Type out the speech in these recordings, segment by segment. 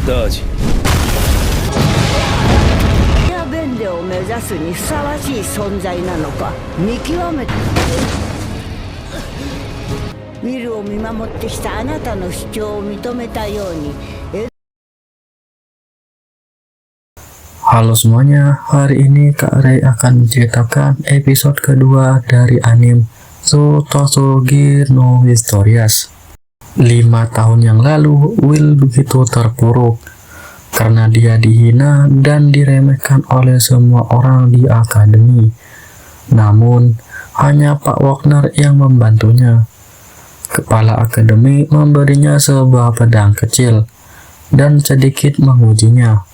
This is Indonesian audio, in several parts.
ダージ。ヤベンデを目指すにふさわしい存在なのか見極めて。ウィルを見守ってきたあなたの主張を認めたように。Halo semuanya, hari ini Kak Ray akan menceritakan episode kedua dari anime Tsutotsugi no Historias. 5 tahun yang lalu, Will begitu terpuruk karena dia dihina dan diremehkan oleh semua orang di akademi. Namun, hanya Pak Wagner yang membantunya. Kepala akademi memberinya sebuah pedang kecil dan sedikit mengujinya.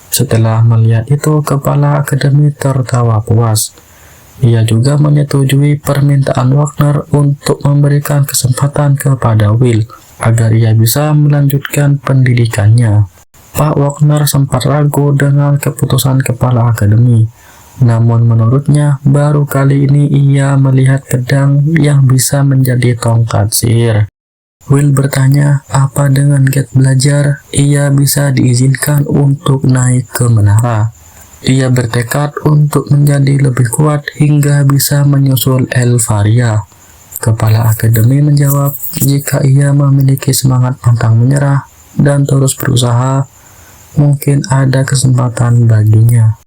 Setelah melihat itu, kepala akademi tertawa puas. Ia juga menyetujui permintaan Wagner untuk memberikan kesempatan kepada Will agar ia bisa melanjutkan pendidikannya. Pak Wagner sempat ragu dengan keputusan kepala akademi. Namun menurutnya, baru kali ini ia melihat pedang yang bisa menjadi tongkat sihir. Will bertanya, apa dengan Get belajar, ia bisa diizinkan untuk naik ke menara. Ia bertekad untuk menjadi lebih kuat hingga bisa menyusul Elvaria. Kepala akademi menjawab, jika ia memiliki semangat pantang menyerah dan terus berusaha, mungkin ada kesempatan baginya.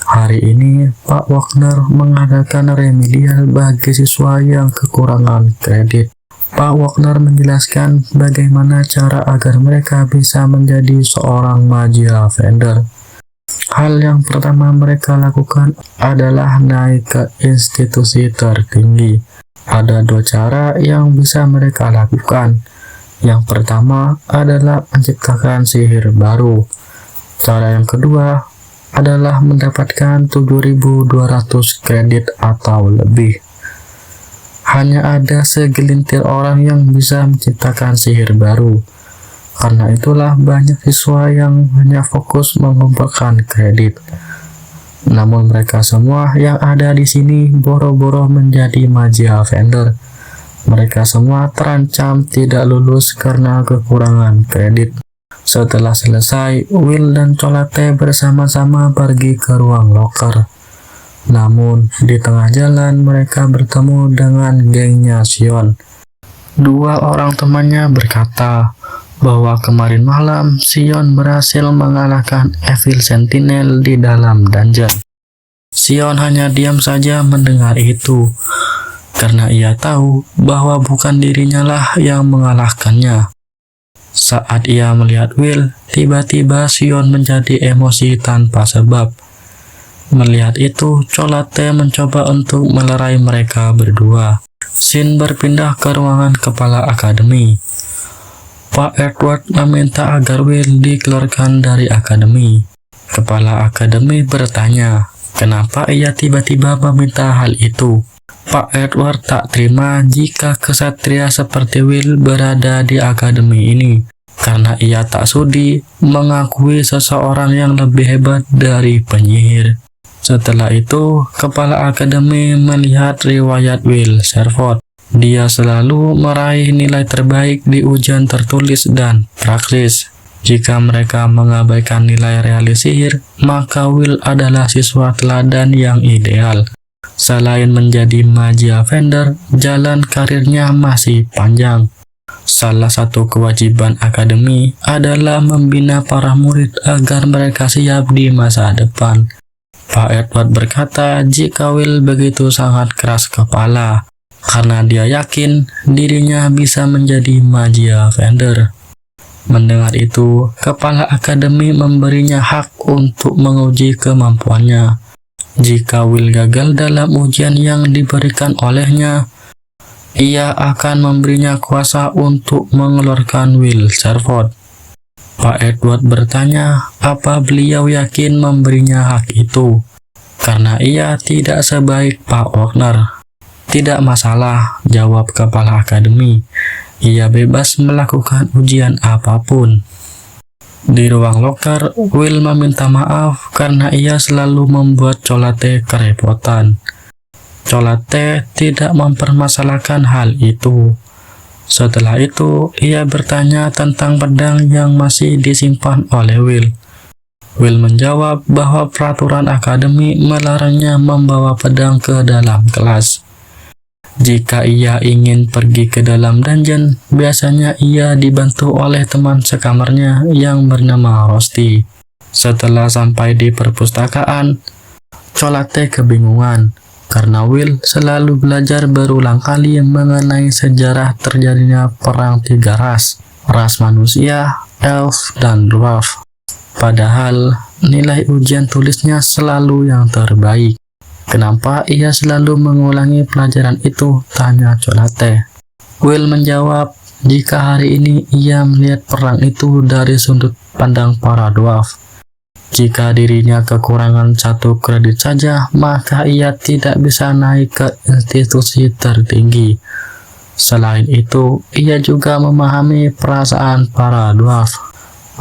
Hari ini, Pak Wagner mengadakan remedial bagi siswa yang kekurangan kredit. Pak Wagner menjelaskan bagaimana cara agar mereka bisa menjadi seorang magia vendor. Hal yang pertama mereka lakukan adalah naik ke institusi tertinggi. Ada 2 cara yang bisa mereka lakukan. Yang pertama adalah menciptakan sihir baru. Cara yang kedua adalah mendapatkan 7.200 kredit atau lebih. Hanya ada segelintir orang yang bisa menciptakan sihir baru. Karena itulah banyak siswa yang hanya fokus mengumpulkan kredit. Namun mereka semua yang ada di sini boro-boro menjadi magia vendor. Mereka semua terancam tidak lulus karena kekurangan kredit. Setelah selesai, Will dan Colate bersama-sama pergi ke ruang loker. Namun, di tengah jalan mereka bertemu dengan gengnya Sion. 2 orang temannya berkata bahwa kemarin malam Sion berhasil mengalahkan Evil Sentinel di dalam dungeon. Sion hanya diam saja mendengar itu, karena ia tahu bahwa bukan dirinya lah yang mengalahkannya. Saat ia melihat Will, tiba-tiba Sion menjadi emosi tanpa sebab. Melihat itu, Colate mencoba untuk melerai mereka berdua. Shin berpindah ke ruangan kepala akademi. Pak Edward meminta agar Will dikeluarkan dari akademi. Kepala akademi bertanya, kenapa ia tiba-tiba meminta hal itu. Pak Edward tak terima jika kesatria seperti Will berada di akademi ini, karena ia tak sudi mengakui seseorang yang lebih hebat dari penyihir. Setelah itu, kepala akademi melihat riwayat Will Servot. Dia selalu meraih nilai terbaik di ujian tertulis dan praktis. Jika mereka mengabaikan nilai realis sihir, maka Will adalah siswa teladan yang ideal. Selain menjadi magia vendor, jalan karirnya masih panjang. Salah satu kewajiban akademi adalah membina para murid agar mereka siap di masa depan. Pak Edward berkata jika Will begitu sangat keras kepala, karena dia yakin dirinya bisa menjadi magia vendor. Mendengar itu, kepala akademi memberinya hak untuk menguji kemampuannya. Jika Will gagal dalam ujian yang diberikan olehnya, ia akan memberinya kuasa untuk mengeluarkan Will Servot. Pak Edward bertanya, apa beliau yakin memberinya hak itu? Karena ia tidak sebaik Pak Wagner. Tidak masalah, jawab kepala akademi. Ia bebas melakukan ujian apapun. Di ruang loker, Will meminta maaf karena ia selalu membuat Colate kerepotan. Colate tidak mempermasalahkan hal itu. Setelah itu, ia bertanya tentang pedang yang masih disimpan oleh Will. Will menjawab bahwa peraturan akademi melarangnya membawa pedang ke dalam kelas. Jika ia ingin pergi ke dalam dungeon, biasanya ia dibantu oleh teman sekamarnya yang bernama Rusty. Setelah sampai di perpustakaan, Chocolate kebingungan karena Will selalu belajar berulang kali mengenai sejarah terjadinya perang 3 ras manusia, elf, dan dwarf. Padahal nilai ujian tulisnya selalu yang terbaik. Kenapa ia selalu mengulangi pelajaran itu? Tanya Chocolate. Will menjawab jika hari ini ia melihat perang itu dari sudut pandang para dwarf. Jika dirinya kekurangan 1 kredit saja, maka ia tidak bisa naik ke institusi tertinggi. Selain itu, ia juga memahami perasaan para dwarf.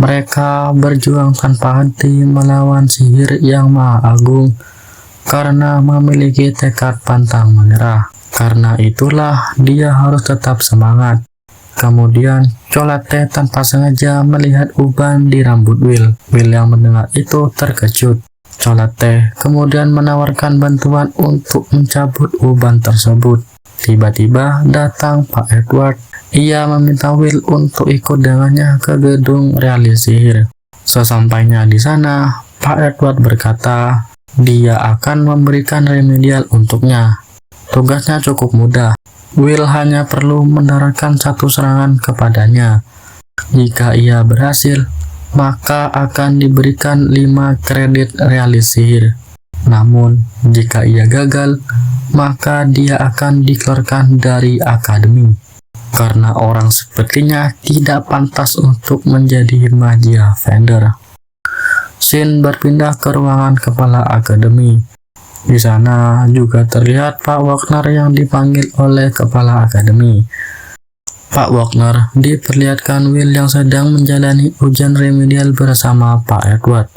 Mereka berjuang tanpa henti melawan sihir yang maha agung karena memiliki tekad pantang menyerah. Karena itulah dia harus tetap semangat. Kemudian, Chocolate tanpa sengaja melihat uban di rambut Will. Will yang mendengar itu terkejut. Chocolate kemudian menawarkan bantuan untuk mencabut uban tersebut. Tiba-tiba datang Pak Edward. Ia meminta Will untuk ikut dengannya ke gedung realis sihir. Sesampainya di sana, Pak Edward berkata dia akan memberikan remedial untuknya. Tugasnya cukup mudah. Will hanya perlu mendaratkan 1 serangan kepadanya. Jika ia berhasil, maka akan diberikan 5 kredit realis sihir. Namun, jika ia gagal, maka dia akan dikeluarkan dari akademi. Karena orang sepertinya tidak pantas untuk menjadi magia vendor. Scene berpindah ke ruangan kepala akademi. Di sana juga terlihat Pak Wagner yang dipanggil oleh kepala akademi. Pak Wagner diperlihatkan Will yang sedang menjalani ujian remedial bersama Pak Edward.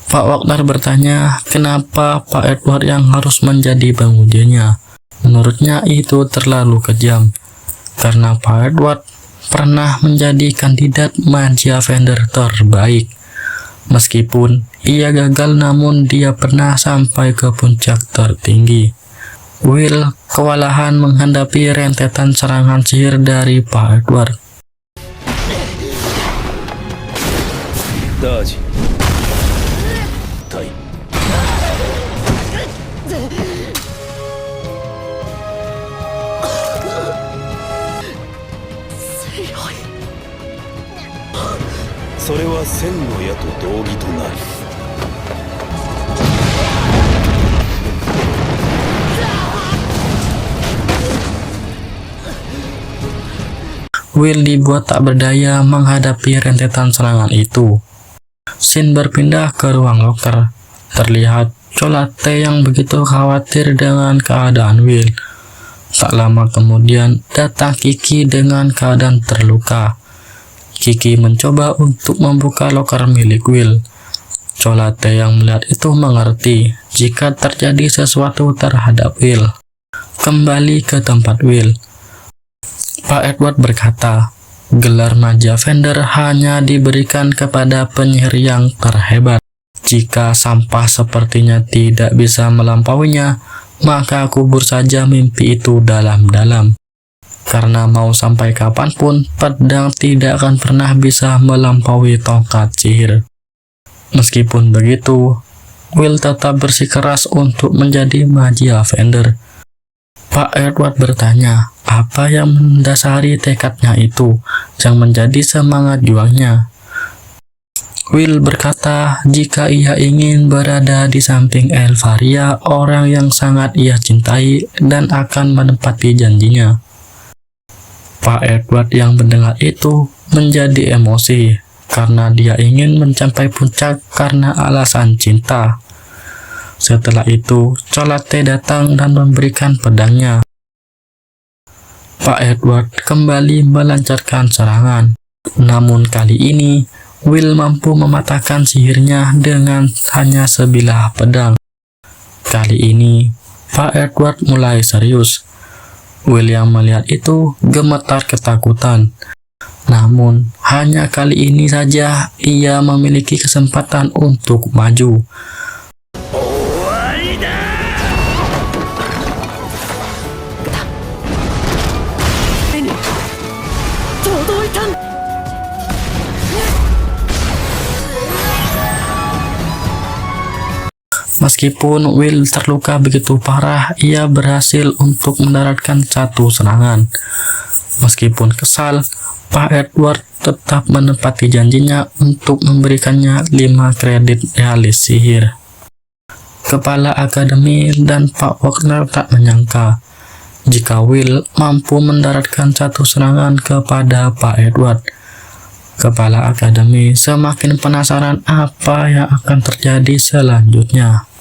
Pak Wagner bertanya kenapa Pak Edward yang harus menjadi pengujinya. Menurutnya itu terlalu kejam, karena Pak Edward pernah menjadi kandidat magia vendor terbaik. Meskipun ia gagal, namun dia pernah sampai ke puncak tertinggi. Will kewalahan menghadapi rentetan serangan sihir dari Pak Edward. Daji. Tai. それは千の矢と同義となる。Will dibuat tak berdaya menghadapi rentetan serangan itu. Scene berpindah ke ruang loker. Terlihat Chocolate yang begitu khawatir dengan keadaan Will. Tak lama kemudian datang Kiki dengan keadaan terluka. Kiki mencoba untuk membuka loker milik Will. Chocolate yang melihat itu mengerti jika terjadi sesuatu terhadap Will. Kembali ke tempat Will. Pak Edward berkata, gelar magia vendor hanya diberikan kepada penyihir yang terhebat. Jika sampah sepertinya tidak bisa melampauinya, maka kubur saja mimpi itu dalam-dalam. Karena mau sampai kapanpun, pedang tidak akan pernah bisa melampaui tongkat sihir. Meskipun begitu, Will tetap bersikeras untuk menjadi magia vendor. Pak Edward bertanya, apa yang mendasari tekadnya itu, yang menjadi semangat juangnya? Will berkata, jika ia ingin berada di samping Elvaria, orang yang sangat ia cintai, dan akan menepati janjinya. Pak Edward yang mendengar itu menjadi emosi karena dia ingin mencapai puncak karena alasan cinta. Setelah itu, Chocolate datang dan memberikan pedangnya. Pak Edward kembali melancarkan serangan. Namun kali ini, Will mampu mematahkan sihirnya dengan hanya sebilah pedang. Kali ini, Pak Edward mulai serius. Will yang melihat itu gemetar ketakutan. Namun, hanya kali ini saja ia memiliki kesempatan untuk maju. Meskipun Will terluka begitu parah, ia berhasil untuk mendaratkan satu serangan. Meskipun kesal, Pak Edward tetap menepati janjinya untuk memberikannya 5 kredit realis sihir. Kepala Akademi dan Pak Wagner tak menyangka jika Will mampu mendaratkan satu serangan kepada Pak Edward. Kepala Akademi semakin penasaran apa yang akan terjadi selanjutnya.